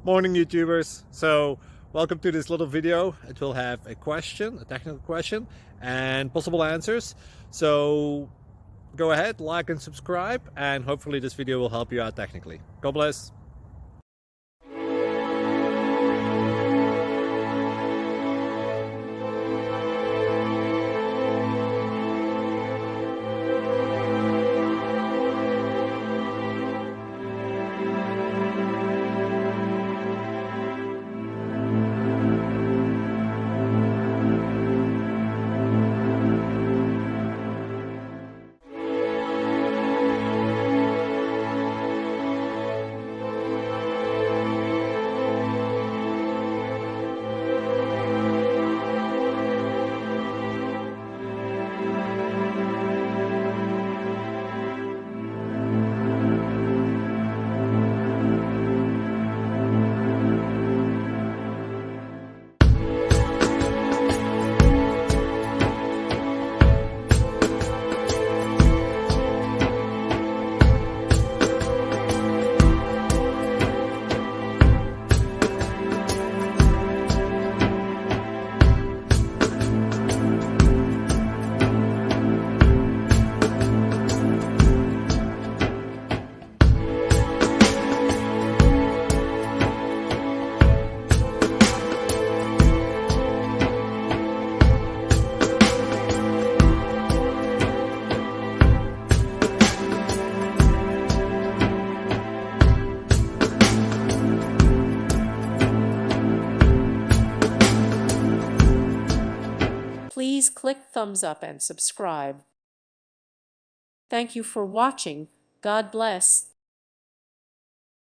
Morning YouTubers. So welcome to this little video. It will have a question, a technical question, and possible answers. So go ahead, like and subscribe, and hopefully this video will help you out technically. God bless. Please click thumbs up and subscribe. Thank you for watching. God bless.